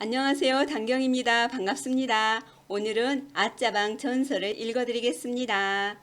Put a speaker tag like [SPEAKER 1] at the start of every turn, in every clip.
[SPEAKER 1] 안녕하세요. 단경입니다. 반갑습니다. 오늘은 아짜방 전설을 읽어드리겠습니다.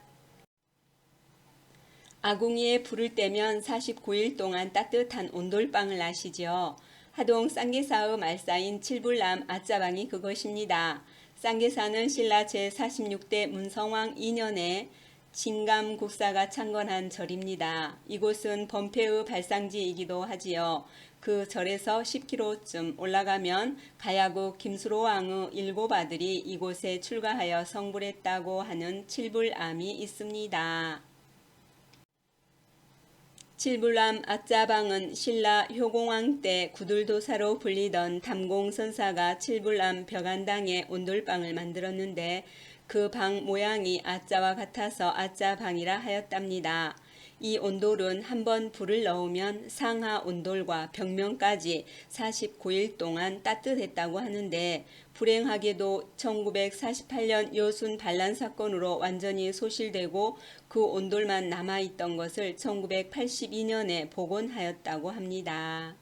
[SPEAKER 1] 아궁이에 불을 떼면 49일 동안 따뜻한 온돌방을 아시죠? 하동 쌍계사의 말사인 칠불남 아짜방이 그것입니다. 쌍계사는 신라 제46대 문성왕 2년에 진감국사가 창건한 절입니다. 이곳은 범패의 발상지이기도 하지요. 그 절에서 10km쯤 올라가면 가야국 김수로왕의 7 아들이 이곳에 출가하여 성불했다고 하는 칠불암이 있습니다. 칠불암 아짜방은 신라 효공왕 때 구들도사로 불리던 담공선사가 칠불암 벽안당에 온돌방을 만들었는데 그 방 모양이 아짜와 같아서 아짜방이라 하였답니다. 이 온돌은 한번 불을 넣으면 상하 온돌과 벽면까지 49일 동안 따뜻했다고 하는데 불행하게도 1948년 여순 반란 사건으로 완전히 소실되고 그 온돌만 남아있던 것을 1982년에 복원하였다고 합니다.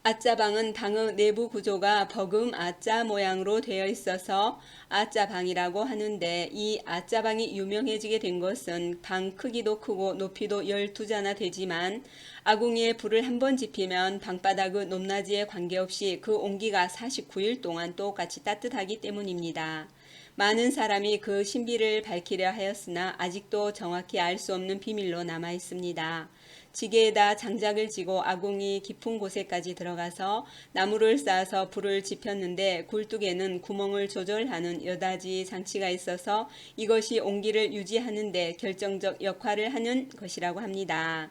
[SPEAKER 1] 아짜방은 방의 내부 구조가 버금 아짜 모양으로 되어 있어서 아짜방이라고 하는데 이 아짜방이 유명해지게 된 것은 방 크기도 크고 높이도 12자나 되지만 아궁이에 불을 한번 지피면 방바닥의 높낮이에 관계없이 그 온기가 49일 동안 똑같이 따뜻하기 때문입니다. 많은 사람이 그 신비를 밝히려 하였으나 아직도 정확히 알 수 없는 비밀로 남아 있습니다. 지게에다 장작을 지고 아궁이 깊은 곳에까지 들어가서 나무를 쌓아서 불을 지폈는데 굴뚝에는 구멍을 조절하는 여닫이 장치가 있어서 이것이 온기를 유지하는 데 결정적 역할을 하는 것이라고 합니다.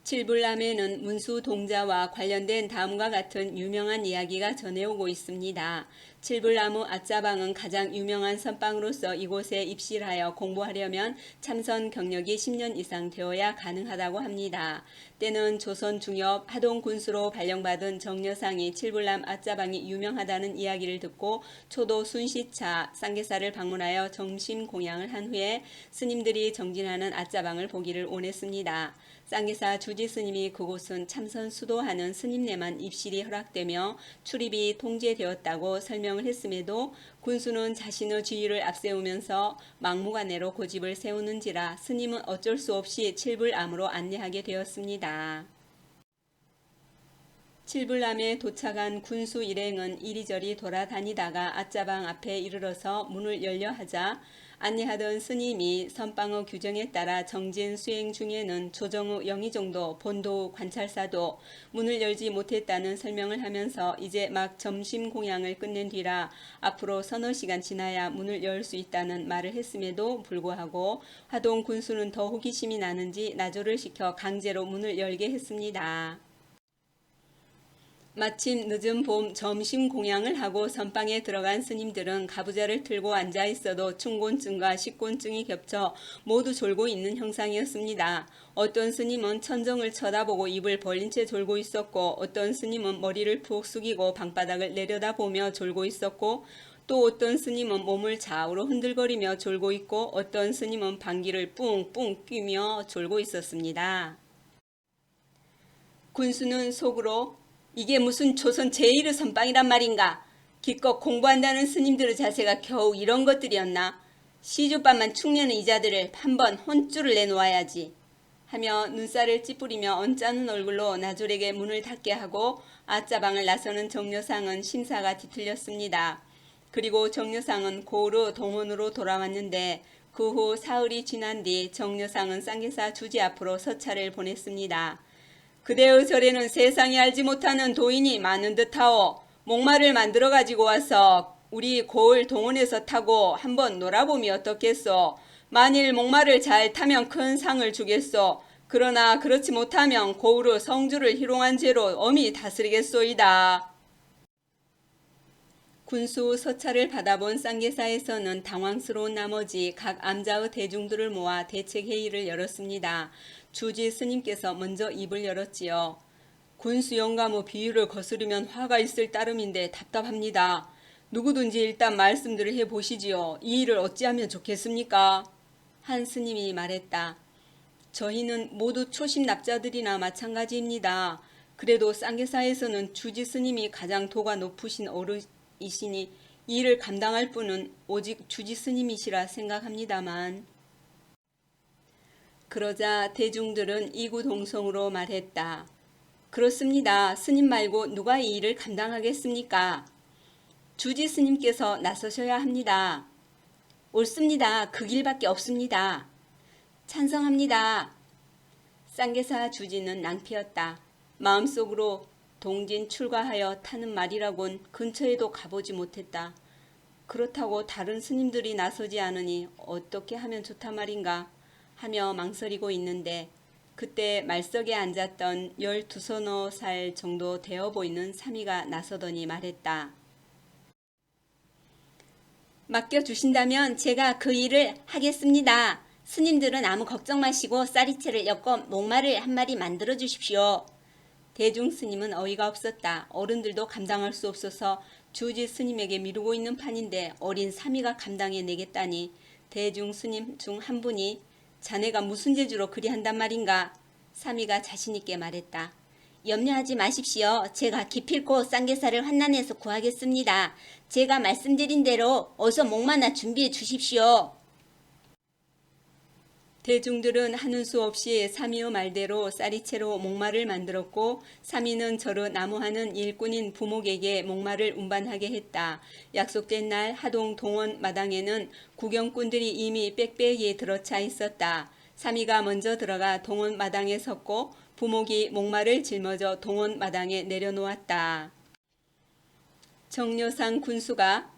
[SPEAKER 1] 칠불남에는 문수동자와 관련된 다음과 같은 유명한 이야기가 전해오고 있습니다. 칠불나무 아짜방은 가장 유명한 선방으로서 이곳에 입실하여 공부하려면 참선 경력이 10년 이상 되어야 가능하다고 합니다. 때는 조선 중엽 하동 군수로 발령받은 정여상이 칠불남 아짜방이 유명하다는 이야기를 듣고 초도 순시차 쌍계사를 방문하여 점심 공양을 한 후에 스님들이 정진하는 아짜방을 보기를 원했습니다. 쌍계사 주지 스님이 그곳은 참선 수도하는 스님네만 입실이 허락되며 출입이 통제되었다고 설명을 했음에도 군수는 자신의 지위를 앞세우면서 막무가내로 고집을 세우는지라 스님은 어쩔 수 없이 칠불암으로 안내하게 되었습니다. 칠불암에 도착한 군수 일행은 이리저리 돌아다니다가 아짜방 앞에 이르러서 문을 열려 하자 안내하던 스님이 선방의 규정에 따라 정진 수행 중에는 조정의 영의 정도 본도 관찰사도 문을 열지 못했다는 설명을 하면서 이제 막 점심 공양을 끝낸 뒤라 앞으로 서너 시간 지나야 문을 열 수 있다는 말을 했음에도 불구하고 하동 군수는 더 호기심이 나는지 나조를 시켜 강제로 문을 열게 했습니다. 마침 늦은 봄 점심 공양을 하고 선방에 들어간 스님들은 가부좌를 틀고 앉아 있어도 충곤증과 식곤증이 겹쳐 모두 졸고 있는 형상이었습니다. 어떤 스님은 천정을 쳐다보고 입을 벌린 채 졸고 있었고 어떤 스님은 머리를 푹 숙이고 방바닥을 내려다보며 졸고 있었고 또 어떤 스님은 몸을 좌우로 흔들거리며 졸고 있고 어떤 스님은 방귀를 뿡뿡 뀌며 졸고 있었습니다. 군수는 속으로 이게 무슨 조선 제1의 선방이란 말인가? 기껏 공부한다는 스님들의 자세가 겨우 이런 것들이었나? 시주밥만 축내는 이자들을 한번 혼쭐을 내놓아야지 하며 눈살을 찌푸리며 언짢은 얼굴로 나졸에게 문을 닫게 하고 아짜방을 나서는 정여상은 심사가 뒤틀렸습니다. 그리고 정여상은 고으로 동원으로 돌아왔는데 그 후 사흘이 지난 뒤 정여상은 쌍계사 주지 앞으로 서찰을 보냈습니다. 그대의 절에는 세상이 알지 못하는 도인이 많은 듯하오. 목마를 만들어 가지고 와서 우리 고을 동원에서 타고 한번 놀아보면 어떻겠소. 만일 목마를 잘 타면 큰 상을 주겠소. 그러나 그렇지 못하면 고을의 성주를 희롱한 죄로 엄히 다스리겠소이다. 군수 서찰을 받아본 쌍계사에서는 당황스러운 나머지 각 암자의 대중들을 모아 대책회의를 열었습니다. 주지 스님께서 먼저 입을 열었지요. 군수 영감의 비유를 거스르면 화가 있을 따름인데 답답합니다. 누구든지 일단 말씀들을 해보시지요. 이 일을 어찌하면 좋겠습니까? 한 스님이 말했다. 저희는 모두 초심 납자들이나 마찬가지입니다. 그래도 쌍계사에서는 주지 스님이 가장 도가 높으신 어른이시니 이 일을 감당할 분은 오직 주지 스님이시라 생각합니다만. 그러자 대중들은 이구동성으로 말했다. 그렇습니다. 스님 말고 누가 이 일을 감당하겠습니까? 주지 스님께서 나서셔야 합니다. 옳습니다. 그 길밖에 없습니다. 찬성합니다. 쌍계사 주지는 낭피었다. 마음속으로 동진 출가하여 타는 말이라곤 근처에도 가보지 못했다. 그렇다고 다른 스님들이 나서지 않으니 어떻게 하면 좋단 말인가 하며 망설이고 있는데 그때 말석에 앉았던 12서너 살 정도 되어 보이는 사미가 나서더니 말했다. 맡겨주신다면 제가 그 일을 하겠습니다. 스님들은 아무 걱정 마시고 쌀이채를 엮어 목마를 한 마리 만들어 주십시오. 대중 스님은 어이가 없었다. 어른들도 감당할 수 없어서 주지 스님에게 미루고 있는 판인데 어린 사미가 감당해내겠다니 대중 스님 중 한 분이 자네가 무슨 재주로 그리 한단 말인가? 사미가 자신있게 말했다. 염려하지 마십시오. 제가 기필코 쌍계사를 환난에서 구하겠습니다. 제가 말씀드린 대로 어서 목마나 준비해 주십시오. 대중들은 하는 수 없이 사미의 말대로 쌀이채로 목마를 만들었고 사미는 저러 나무하는 일꾼인 부목에게 목마를 운반하게 했다. 약속된 날 하동 동원 마당에는 구경꾼들이 이미 빽빽이 들어차 있었다. 사미가 먼저 들어가 동원 마당에 섰고 부목이 목마를 짊어져 동원 마당에 내려놓았다. 정려상 군수가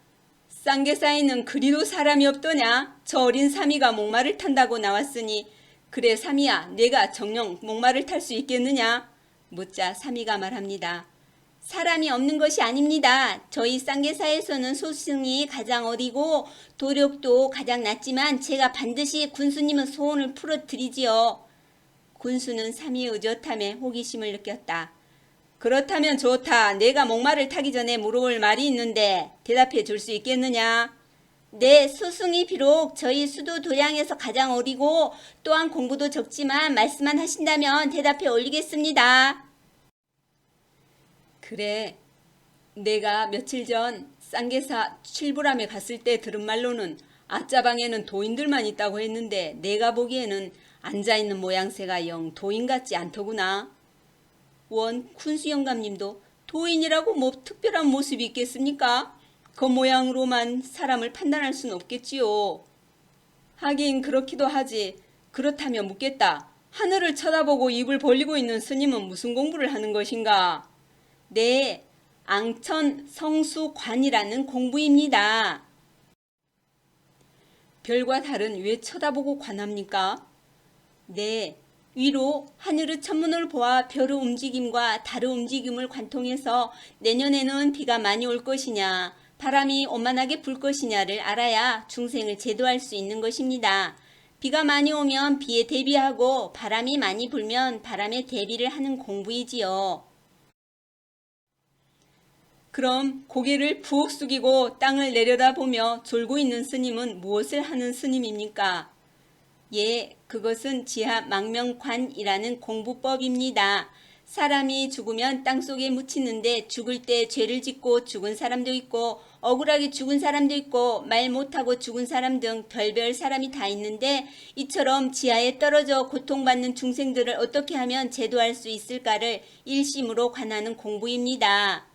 [SPEAKER 1] 쌍계사에는 그리도 사람이 없더냐? 저 어린 사미가 목마를 탄다고 나왔으니 그래 사미야 내가 정녕 목마를 탈 수 있겠느냐? 묻자 사미가 말합니다. 사람이 없는 것이 아닙니다. 저희 쌍계사에서는 소승이 가장 어리고 도력도 가장 낮지만 제가 반드시 군수님의 소원을 풀어드리지요. 군수는 사미의 의젓함에 호기심을 느꼈다. 그렇다면 좋다. 내가 목마를 타기 전에 물어볼 말이 있는데 대답해 줄 수 있겠느냐? 네, 스승이 비록 저희 수도 도량에서 가장 어리고 또한 공부도 적지만 말씀만 하신다면 대답해 올리겠습니다. 그래, 내가 며칠 전 쌍계사 칠부람에 갔을 때 들은 말로는 앞자방에는 도인들만 있다고 했는데 내가 보기에는 앉아있는 모양새가 영 도인 같지 않더구나. 원 군수 영감님도 도인이라고 뭐 특별한 모습이 있겠습니까? 그 모양으로만 사람을 판단할 수는 없겠지요. 하긴 그렇기도 하지. 그렇다면 묻겠다. 하늘을 쳐다보고 입을 벌리고 있는 스님은 무슨 공부를 하는 것인가? 네, 앙천 성수관이라는 공부입니다. 별과 달은 왜 쳐다보고 관합니까? 네, 위로 하늘의 천문을 보아 별의 움직임과 달의 움직임을 관통해서 내년에는 비가 많이 올 것이냐, 바람이 오만하게 불 것이냐를 알아야 중생을 제도할 수 있는 것입니다. 비가 많이 오면 비에 대비하고 바람이 많이 불면 바람에 대비를 하는 공부이지요. 그럼 고개를 푹 숙이고 땅을 내려다보며 졸고 있는 스님은 무엇을 하는 스님입니까? 예, 그것은 지하 망명관이라는 공부법입니다. 사람이 죽으면 땅속에 묻히는데 죽을 때 죄를 짓고 죽은 사람도 있고 억울하게 죽은 사람도 있고 말 못하고 죽은 사람 등 별별 사람이 다 있는데 이처럼 지하에 떨어져 고통받는 중생들을 어떻게 하면 제도할 수 있을까를 일심으로 관하는 공부입니다.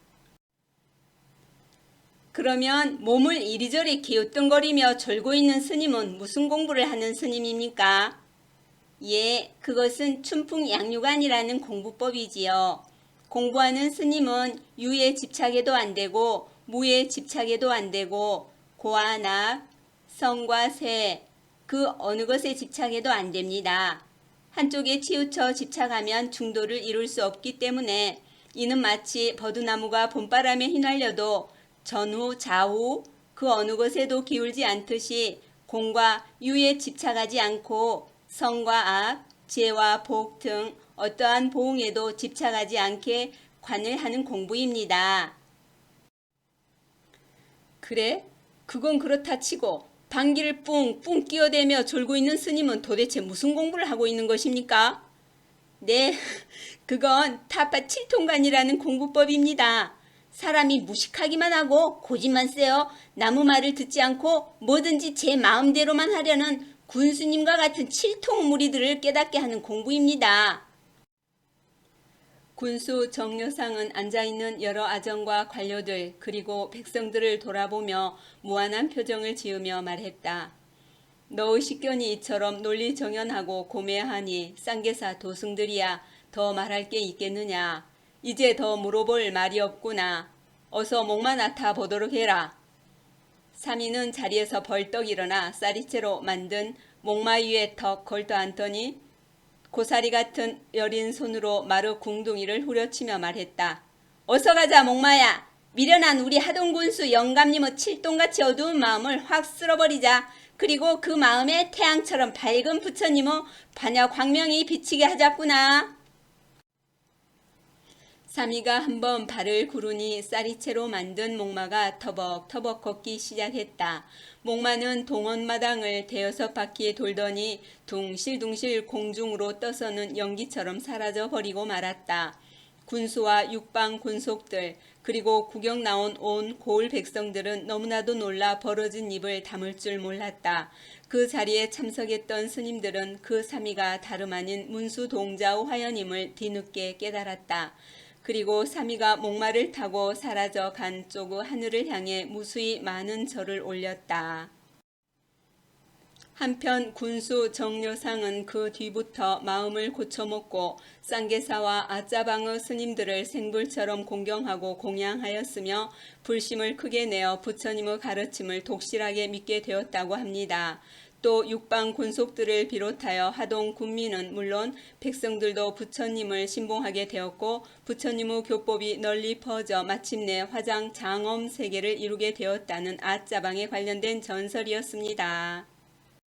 [SPEAKER 1] 그러면 몸을 이리저리 기웃덩거리며 졸고 있는 스님은 무슨 공부를 하는 스님입니까? 예, 그것은 춘풍양육안이라는 공부법이지요. 공부하는 스님은 유에 집착해도 안 되고 무에 집착해도 안 되고 고와 낙, 성과 세, 그 어느 것에 집착해도 안 됩니다. 한쪽에 치우쳐 집착하면 중도를 이룰 수 없기 때문에 이는 마치 버드나무가 봄바람에 휘날려도 전후 좌우 그 어느 것에도 기울지 않듯이 공과 유에 집착하지 않고 성과 악, 재와 복 등 어떠한 보응에도 집착하지 않게 관을 하는 공부입니다. 그래? 그건 그렇다 치고 방귀를 뿡뿡 끼어대며 졸고 있는 스님은 도대체 무슨 공부를 하고 있는 것입니까? 네, 그건 타파 7통관이라는 공부법입니다. 사람이 무식하기만 하고 고집만 세요. 나무 말을 듣지 않고 뭐든지 제 마음대로만 하려는 군수님과 같은 7통 무리들을 깨닫게 하는 공부입니다. 군수 정려상은 앉아있는 여러 아정과 관료들 그리고 백성들을 돌아보며 무한한 표정을 지으며 말했다. 너의 식견이 이처럼 논리정연하고 고매하니 쌍계사 도승들이야 더 말할 게 있겠느냐. 이제 더 물어볼 말이 없구나. 어서 목마 나타 보도록 해라. 삼인은 자리에서 벌떡 일어나 쌀이채로 만든 목마 위에 턱 걸터 앉더니 고사리 같은 여린 손으로 마루 궁둥이를 후려치며 말했다. 어서 가자 목마야. 미련한 우리 하동군수 영감님의 칠동같이 어두운 마음을 확 쓸어버리자. 그리고 그 마음에 태양처럼 밝은 부처님의 반야 광명이 비치게 하자꾸나. 삼이가 한번 발을 구르니 쌀이채로 만든 목마가 터벅터벅 걷기 시작했다. 목마는 동원마당을 대여섯 바퀴 돌더니 둥실둥실 공중으로 떠서는 연기처럼 사라져 버리고 말았다. 군수와 육방 군속들 그리고 구경 나온 온 고을 백성들은 너무나도 놀라 벌어진 입을 다물 줄 몰랐다. 그 자리에 참석했던 스님들은 그 삼이가 다름 아닌 문수동자의 화연임을 뒤늦게 깨달았다. 그리고 삼이가 목마를 타고 사라져 간 쪽의 하늘을 향해 무수히 많은 절을 올렸다. 한편 군수 정려상은 그 뒤부터 마음을 고쳐먹고 쌍계사와 아짜방의 스님들을 생불처럼 공경하고 공양하였으며 불심을 크게 내어 부처님의 가르침을 독실하게 믿게 되었다고 합니다. 또 육방 군속들을 비롯하여 하동 군민은 물론 백성들도 부처님을 신봉하게 되었고 부처님의 교법이 널리 퍼져 마침내 화장 장엄 세계를 이루게 되었다는 아짜방에 관련된 전설이었습니다.